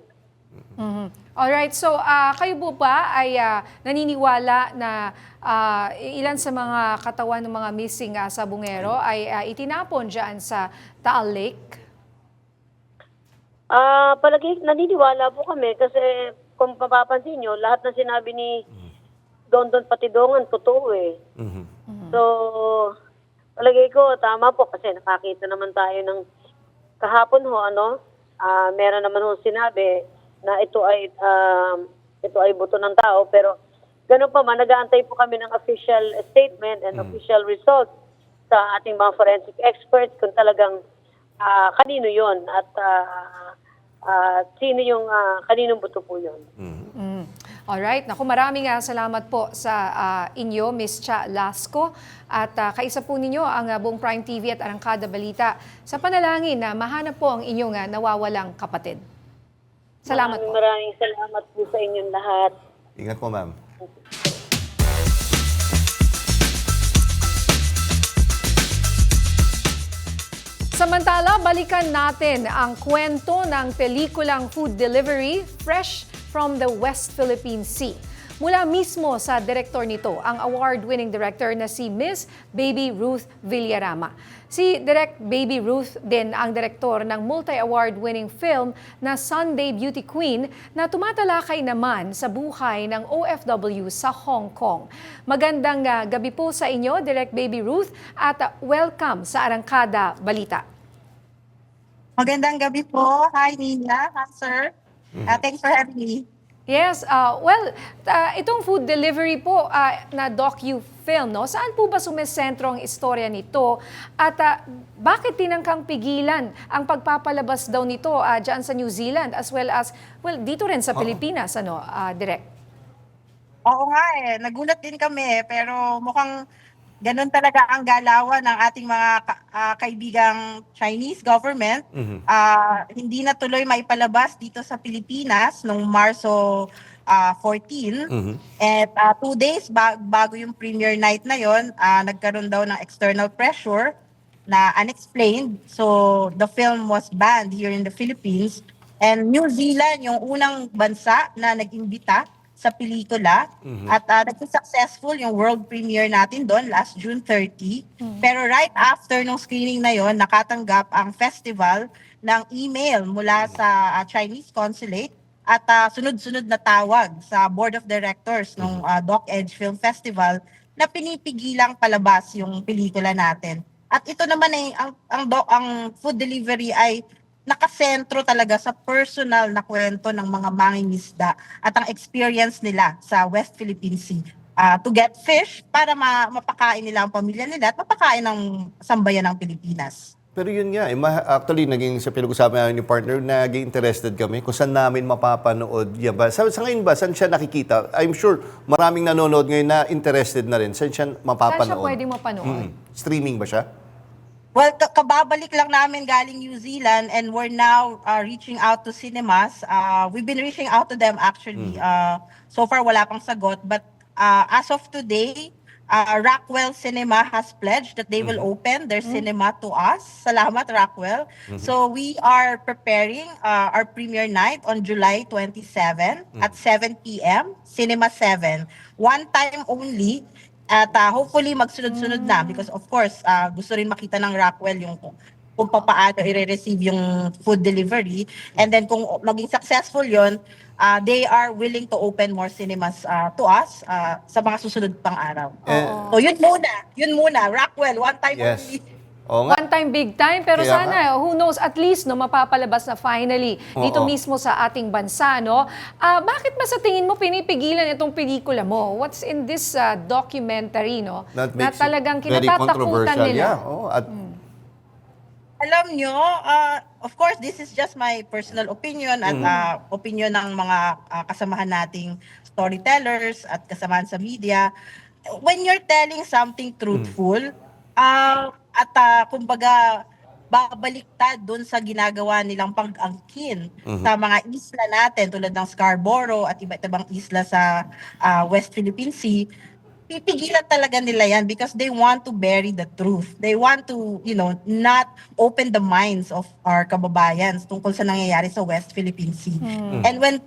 Alright. So, kayo po ba ay naniniwala na ilan sa mga katawan ng mga missing sabungero ay itinapon dyan sa Taal Lake? Palagi naniniwala po kami kasi kung papapansin nyo, lahat na sinabi ni Don Patidongan, totoo So, palagi ko, tama po kasi nakakita naman tayo ng kahapon meron naman ho sinabi na ito ay buto ng tao, pero ganun pa man, nag-aantay po kami ng official statement and official result sa ating mga forensic experts kung talagang kanino yon at sino yung kaninong buto po yun. Alright. Naku, maraming salamat po sa inyo, Ms. Cha Lasco. At kaisa po ninyo ang buong Prime TV at Arangkada Balita sa panalangin na mahanap po ang inyong nawawalang kapatid. Salamat po. Maraming salamat po sa inyong lahat. Ingat po, ma'am. Samantala, balikan natin ang kwento ng pelikulang food delivery Fresh from the West Philippine Sea. mula mismo sa direktor nito, ang award-winning director na si Miss Baby Ruth Villarama. Si Direk Baby Ruth din ang direktor ng multi-award-winning film na Sunday Beauty Queen na tumatalakay naman sa buhay ng OFW sa Hong Kong. Magandang gabi po sa inyo, Direk Baby Ruth, at welcome sa Arangkada Balita. Magandang gabi po. Hi, Nina. Hi, sir. Thanks for having me. Yes, itong food delivery po na docu-film, no? Saan po ba sumesentro ang istorya nito? At bakit tinangkang pigilan ang pagpapalabas daw nito dyan sa New Zealand as well as, dito rin sa Pilipinas, Direk? Oo nga nagulat din kami pero mukhang ganun talaga ang galawan ng ating mga kaibigang Chinese government. Hindi na tuloy maipalabas dito sa Pilipinas noong Marso 14. At 2 days bago yung premiere night na yon, nagkaroon daw ng external pressure na unexplained. So the film was banned here in the Philippines. And New Zealand yung unang bansa na nag-imbita sa pelikula at naging successful yung world premiere natin doon last June 30. Pero right after nung screening na yon, nakatanggap ang festival ng email mula sa Chinese consulate at sunod-sunod na tawag sa board of directors ng Doc Edge Film Festival na pinipigilang palabas yung pelikula natin. At ito naman ay ang food delivery ay nakasentro talaga sa personal na kwento ng mga mangingisda at ang experience nila sa West Philippine Sea to get fish para mapakain nila ang pamilya nila at mapakain ng sambayan ng Pilipinas. Pero yun nga, actually, naging sa pinag-usapan namin yung partner, naging interested kami kung saan namin mapapanood yan ba. Sa ngayon ba, saan siya nakikita? I'm sure maraming nanonood ngayon na interested na rin. Saan siya mapapanood? Saan siya pwedeng mapanood? Streaming ba siya? Well, kababalik lang namin galing New Zealand and we're now reaching out to cinemas. We've been reaching out to them actually. So far, wala pang sagot. But as of today, Rockwell Cinema has pledged that they will open their cinema to us. Salamat, Rockwell. So we are preparing our premiere night on July 27 at 7 p.m. Cinema 7. One time only. At hopefully magsunod-sunod na because of course gusto rin makita ng Rockwell yung kung paano i-receive yung food delivery, and then kung maging successful yon, they are willing to open more cinemas to us sa mga susunod pang araw. So yun muna Rockwell, one time only. One time, big time. Pero Kaya sana, who knows, at least mapapalabas na finally dito mismo sa ating bansa. No? Bakit ba sa tingin mo pinipigilan itong pelikula mo? What's in this documentary no? That na makes talagang it very kinatatakutan controversial. nila? Alam nyo, of course, this is just my personal opinion at opinion ng mga kasamahan nating storytellers at kasamahan sa media. When you're telling something truthful, at kumbaga babaliktad doon sa ginagawa nilang pag-angkin sa mga isla natin tulad ng Scarborough at iba't ibang isla sa West Philippine Sea, pipigilan talaga nila yan because they want to bury the truth. They want to, not open the minds of our kababayan tungkol sa nangyayari sa West Philippine Sea. And when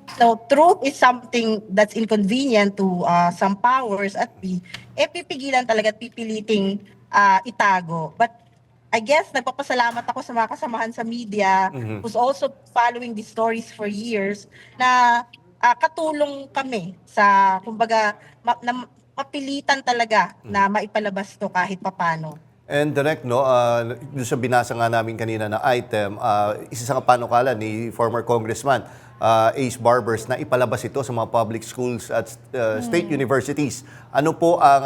truth is something that's inconvenient to some powers at sea, pipigilan talaga at pipiliting itago. But I guess nagpapasalamat ako sa mga kasamahan sa media who's also following these stories for years na katulong kami sa kumbaga mapilitan talaga na maipalabas to kahit papano. And direct, doon sa binasa nga namin kanina na item, isa sa panukala ni former Congressman Ace Barbers na ipalabas ito sa mga public schools at state universities. Ano po ang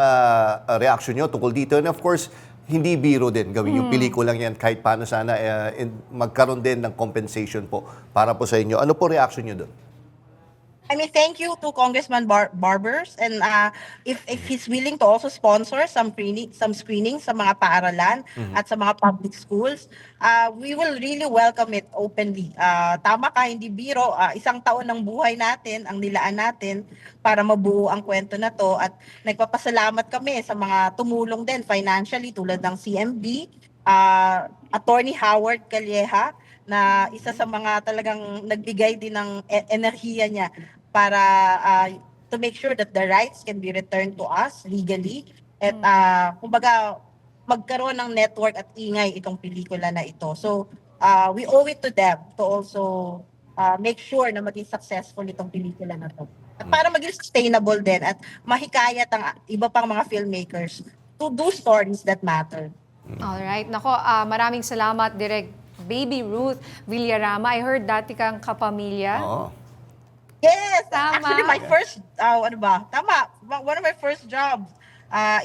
reaction nyo tungkol dito? And of course, hindi biro din gawin yung pelikulang yan kahit paano sana magkaroon din ng compensation po para po sa inyo. Ano po reaction nyo doon? I mean, thank you to Congressman Barbers, and if he's willing to also sponsor some screenings sa mga paaralan at sa mga public schools, we will really welcome it openly. Tama ka, hindi biro, 1 taon ng buhay natin ang nilaan natin para mabuo ang kwento na to, at nagpapasalamat kami sa mga tumulong din financially tulad ng CMB, Attorney Howard Calleja, na isa sa mga talagang nagbigay din ng enerhiya niya para to make sure that the rights can be returned to us legally. At kumbaga, magkaroon ng network at ingay itong pelikula na ito. So, we owe it to them to also make sure na maging successful itong pelikula na to. At para maging sustainable din at mahikayat ang iba pang mga filmmakers to do stories that matter. Alright. Nako, maraming salamat, Direk Baby Ruth Villarama. I heard dati kang kapamilya. Oo. Yes! Tama. Actually, my first, Tama. One of my first jobs,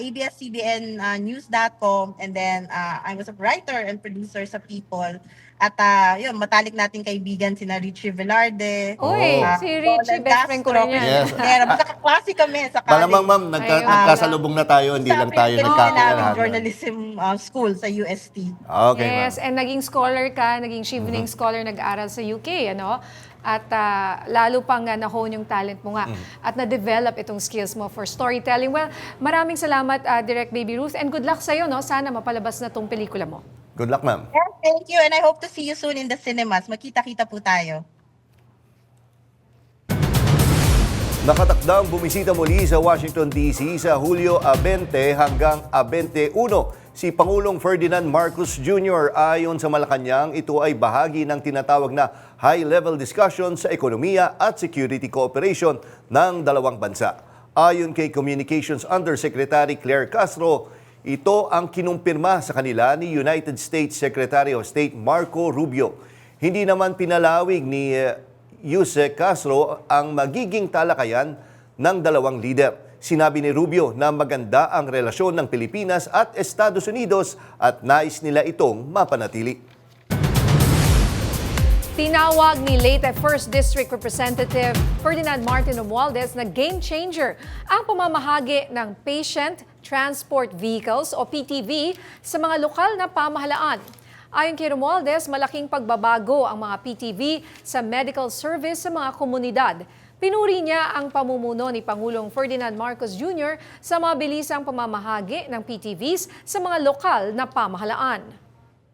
ABS-CBN News.com, and then I was a writer and producer sa People. At yun, matalik nating kaibigan sina Richie Velarde. Uy, si Richie, best friend ko rin yan. Yes. Magkakaklase kami sa college. Malamang ma'am, nagkasalubong na tayo, hindi lang tayo nagkakilala. Journalism school sa UST. Okay, Yes, and naging scholar ka, naging Chevening scholar, nag-aral sa UK, ano? At lalo pang na-hone yung talent mo nga at na-develop itong skills mo for storytelling. Well, maraming salamat, Direk Baby Ruth, and good luck sa'yo, no? Sana mapalabas na tong pelikula mo. Good luck, ma'am. Yes, thank you, and I hope to see you soon in the cinemas. Magkita-kita po tayo. Nakatakdang bumisita muli sa Washington, D.C. sa Hulyo 20 hanggang 21 si Pangulong Ferdinand Marcos Jr. Ayon sa Malacanang, ito ay bahagi ng tinatawag na high-level discussion sa ekonomiya at security cooperation ng dalawang bansa. Ayon kay Communications Undersecretary Claire Castro, ito ang kinumpirma sa kanila ni United States Secretary of State Marco Rubio. Hindi naman pinalawig ni Yusek Castro ang magiging talakayan ng dalawang lider. Sinabi ni Rubio na maganda ang relasyon ng Pilipinas at Estados Unidos at nais nila itong mapanatili. Tinawag ni Leyte 1st District Representative Ferdinand Martin Romualdez na game changer ang pamamahagi ng Patient Transport Vehicles o PTV sa mga lokal na pamahalaan. Ayon kay Romualdez, malaking pagbabago ang mga PTV sa medical service sa mga komunidad. Pinuri niya ang pamumuno ni Pangulong Ferdinand Marcos Jr. sa mabilisang pamamahagi ng PTVs sa mga lokal na pamahalaan.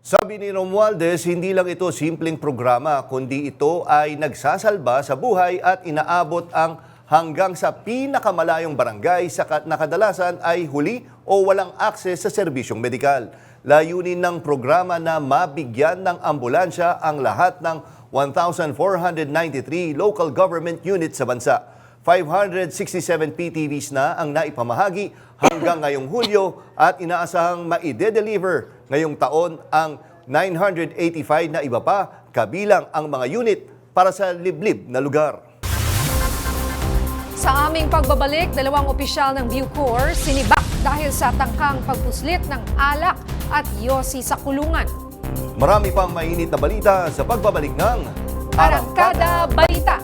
Sabi ni Romualdez, hindi lang ito simpleng programa, kundi ito ay nagsasalba sa buhay at inaabot ang hanggang sa pinakamalayong barangay na kadalasan ay huli o walang akses sa serbisyong medikal. Layunin ng programa na mabigyan ng ambulansya ang lahat ng 1,493 local government units sa bansa. 567 PTVs na ang naipamahagi hanggang ngayong Hulyo at inaasahang maide-deliver ngayong taon ang 985 na iba pa, kabilang ang mga unit para sa liblib na lugar. Sa aming pagbabalik, dalawang opisyal ng Bucor sinibak dahil sa tangkang pagpuslit ng alak at yosi sa kulungan. Marami pang mainit na balita sa pagbabalik ng Arangkada Balita.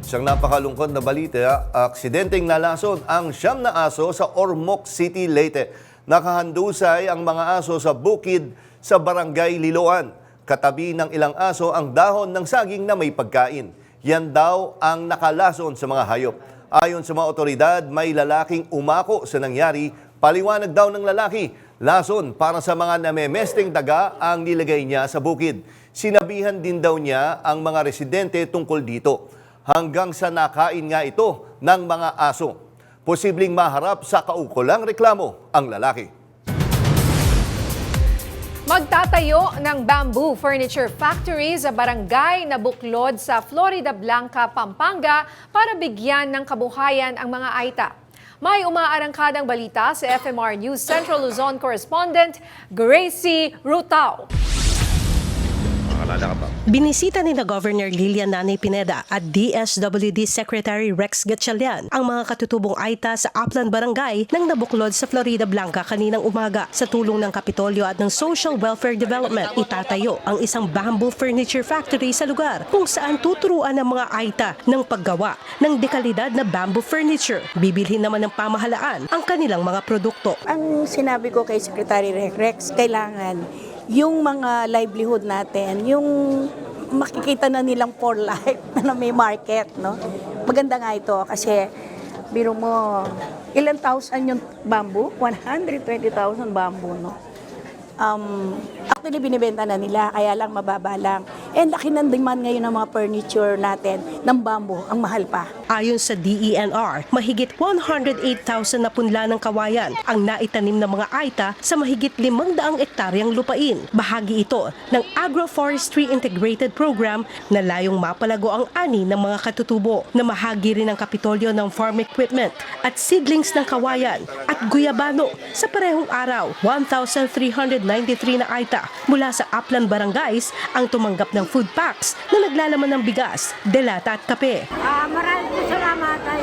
Siyang napakalungkod na balita, aksidenteng nalason ang 9 na aso sa Ormoc City, Leyte. Nakahandusay ang mga aso sa bukid sa Barangay Liloan. Katabi ng ilang aso ang dahon ng saging na may pagkain. Yan daw ang nakalason sa mga hayop. Ayon sa mga otoridad, may lalaking umako sa nangyari. Paliwanag daw ng lalaki, lason para sa mga namemesteng daga ang nilagay niya sa bukid. Sinabihan din daw niya ang mga residente tungkol dito. Hanggang sa nakain nga ito ng mga aso. Posibleng maharap sa kaukulang reklamo ang lalaki. Magtatayo ng bamboo furniture factory sa barangay na Buklod sa Florida Blanca, Pampanga para bigyan ng kabuhayan ang mga Aita. May umaarangkadang balita sa FMR News Central Luzon correspondent Gracie Rutao. Binisita ni na Governor Lilian Nanay Pineda at DSWD Secretary Rex Gatchalian ang mga katutubong Aita sa Upland Barangay ng Nabuklod sa Florida Blanca kaninang umaga. Sa tulong ng Kapitolyo at ng Social Welfare Development, itatayo ang isang bamboo furniture factory sa lugar kung saan tuturuan ng mga Aita ng paggawa ng dekalidad na bamboo furniture. Bibilhin naman ng pamahalaan ang kanilang mga produkto. Ang sinabi ko kay Secretary Rex, kailangan yung mga livelihood natin, yung makikita na nilang for life na may market, no? Maganda nga ito kasi biro mo, ilang thousand yung bamboo? 120,000 bamboo, no? Actually, binibenta na nila, kaya lang mababa lang. And laki ng demand ngayon ng mga furniture natin ng bamboo, ang mahal pa. Ayon sa DENR, mahigit 108,000 na punla ng kawayan ang naitanim ng mga Aita sa mahigit 500 ektaryang lupain. Bahagi ito ng Agroforestry Integrated Program na layong mapalago ang ani ng mga katutubo, na mahagi rin ang kapitolyo ng farm equipment at seedlings ng kawayan at guyabano. Sa parehong araw, 1,393 na Aita mula sa Upland Barangays ang tumanggap ng food packs na naglalaman ng bigas, delata at kape. Maraming salamat ay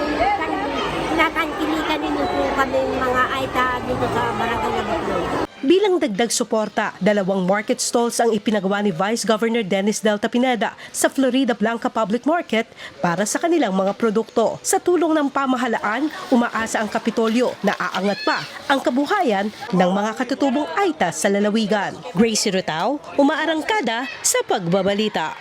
natangkilikan ninyo po kami mga Aita dito sa Barangay Nabuklo. Bilang dagdag suporta, 2 market stalls ang ipinagawa ni Vice Governor Dennis Delta Pineda sa Florida Blanca Public Market para sa kanilang mga produkto. Sa tulong ng pamahalaan, umaasa ang Kapitolyo na aangat pa ang kabuhayan ng mga katutubong Aita sa lalawigan. Gracie Rutao, umaarangkada sa pagbabalita.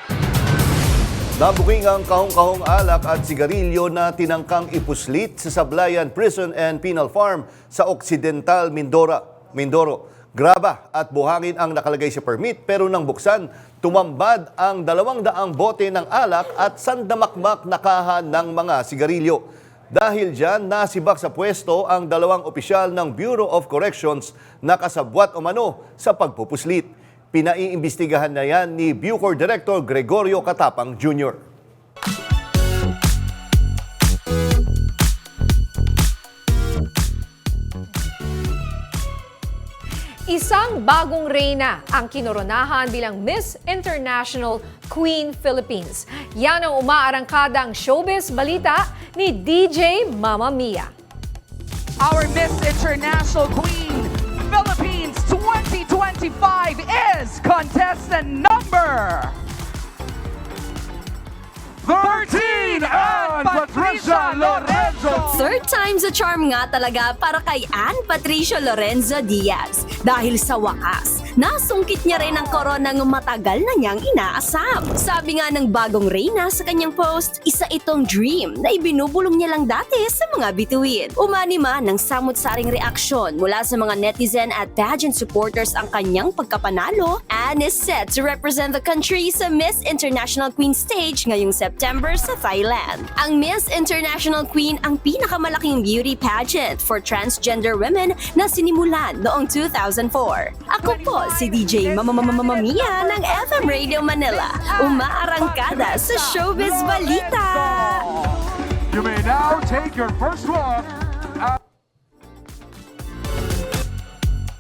Nabuking ang kahong-kahong alak at sigarilyo na tinangkang ipuslit sa Sablayan Prison and Penal Farm sa Occidental Mindoro. Graba at buhangin ang nakalagay sa permit, pero nang buksan, tumambad ang 200 bote ng alak at sandamakmak na kaha ng mga sigarilyo. Dahil dyan, nasibak sa pwesto ang 2 opisyal ng Bureau of Corrections na kasabwat umano sa pagpupuslit. Pinaiimbestigahan na yan ni Bucor Director Gregorio Katapang Jr. Isang bagong reyna ang kinoronahan bilang Miss International Queen Philippines. Yan ang umaarangkadang showbiz balita ni DJ Mama Mia. Our Miss International Queen Philippines 2025 is contestant number 13 and Patricia Lorenzo. Third time's a charm nga talaga para kay Ann Patricia Lorenzo Diaz. Dahil sa wakas, nasungkit niya rin ang koronang matagal na niyang inaasam. Sabi nga ng bagong reyna sa kanyang post, isa itong dream na ibinubulong niya lang dati sa mga bituin. Umani man ng samut-saring reaksyon mula sa mga netizen at pageant supporters ang kanyang pagkapanalo. Ann is set to represent the country sa Miss International Queen stage ngayong September sa Thailand. Ang Miss International Queen ang pinakamalaking beauty pageant for transgender women na sinimulan noong 2004. Ako po si DJ Mama Mia ng FM Radio Manila. Umaarangkada sa Showbiz Balita. You may now take your first walk.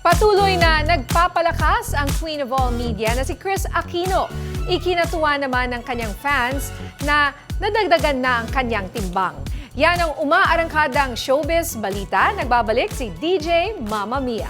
Patuloy na nagpapalakas ang Queen of All Media na si Chris Aquino. Ikinatuwa naman ng kanyang fans na nadagdagan na ang kanyang timbang. Yan ang umaarangkadang showbiz balita. Nagbabalik si DJ Mama Mia.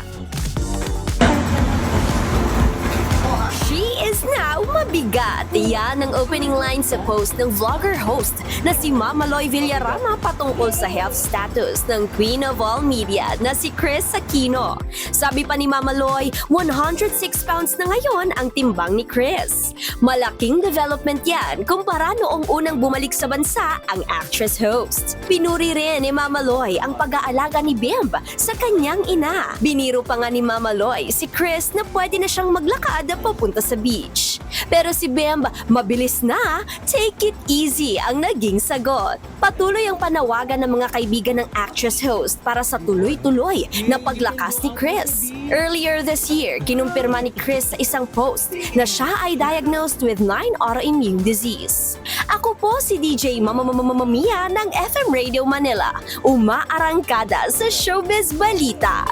She is now mabigat. Yan ang opening line sa post ng vlogger-host na si Mama Loy Villarama patungkol sa health status ng Queen of All Media na si Chris Aquino. Sabi pa ni Mama Loy, 106 pounds na ngayon ang timbang ni Chris. Malaking development yan kumpara noong unang bumalik sa bansa ang actress-host. Pinuri rin ni Mama Loy ang pag-aalaga ni Bimb sa kanyang ina. Biniro pa nga ni Mama Loy si Chris na pwede na siyang maglakad papunta sa beach. Pero si Bimb, mabilis na, take it easy ang naging sagot. Patuloy ang panawagan ng mga kaibigan ng actress-host para sa tuloy-tuloy na paglakas ni Chris. Earlier this year, kinumpirma ni Chris sa isang post na siya ay diagnosed with 9 autoimmune disease. Ako po si DJ Mama Mia ng FM Radio Manila. Umaarangkada sa Showbiz Balita.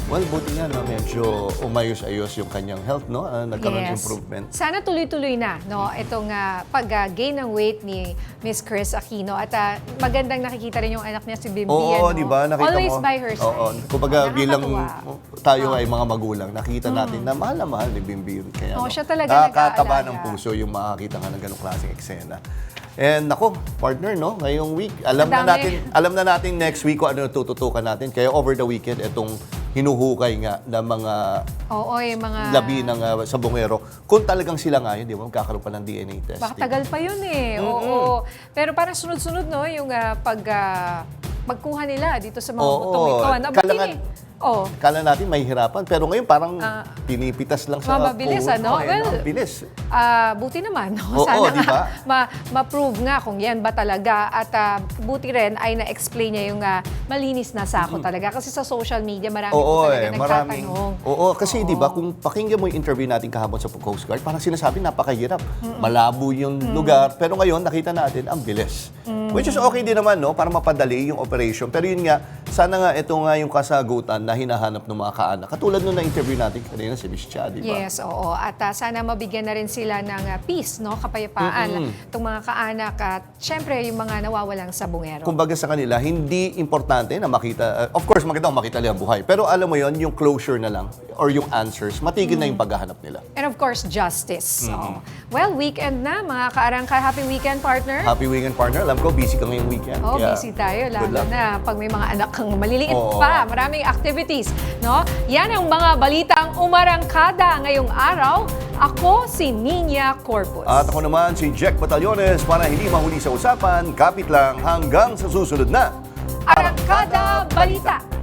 Well, buti nga na medyo umayos-ayos yung kanyang health, no? Nagkaroon ng Yes. improvement. Sana tuloy-tuloy na, no? Itong pag-gain ng weight ni Miss Chris Aquino. At magandang nakikita rin yung anak niya si Bimbi. Oo, di ba? Nakita Always mo. by her side. Oo. Kumbaga bilang Nakakatuwa. tayo ay mga magulang, nakita natin na mahal ni Bimbi yun. Kaya, Oo, siya talaga nakakataba nag-aalaga. ng puso yung makakita ka ng ganong klaseng eksena. And ako, partner, no? Ngayong week, alam na natin next week kung ano tututukan natin. Kaya over the weekend, itong hinuhukay nga ng mga Oo, yung mga... labi ng sabongero. Kung talagang sila nga yun, di ba? Magkakaroon pa ng DNA testing. Baka tagal pa yun eh. Oo. Pero parang sunod-sunod, no? Yung pagkuha nila dito sa mga buto. Ikaw, Oh. Kala natin may hirapan, pero ngayon parang pinipitas lang sa Mabilis, phone. ano? Well, bilis. Buti naman. Oo, Sana di ba? ma-prove nga kung yan ba talaga. At buti rin ay na-explain niya yung malinis na sako talaga. Kasi sa social media, marami po talaga nagtatanong. Oo, kasi di ba, kung pakinggan mo yung interview natin kahapon sa Coast Guard, parang sinasabi napakahirap. Malabo yung lugar. Pero ngayon, nakita natin, ang bilis. Which is okay din naman, no? Para mapadali yung operation. Pero yun nga, sana nga ito nga yung kasagutan na hinahanap ng mga kaanak. Katulad nung na-interview natin kanina si Miss Cha, di ba? Yes, oo. At sana mabigyan na rin sila ng peace, no? Kapayapaan. Itong mga kaanak at syempre yung mga nawawalang sabungero. Kumbaga sa kanila, hindi importante na makita. Of course, maganda kung makita nila ang buhay. Pero alam mo yon, yung closure na lang or yung answers, matigil na yung paghahanap nila. And of course, justice. So, well, weekend na, mga kaarangka. Happy weekend, partner. Happy weekend, partner. Alam ko, busy ka ngayong weekend. Oh, kaya busy tayo. good Lalo luck. na pag may mga anak kang maliliit Oo. pa. Maraming activities. No? Yan ang mga balitang umarangkada ngayong araw. Ako si Nina Corpus. At ako naman si Jack Batallones para hindi mahuli sa usapan, kapit lang hanggang sa susunod na Arangkada Balita.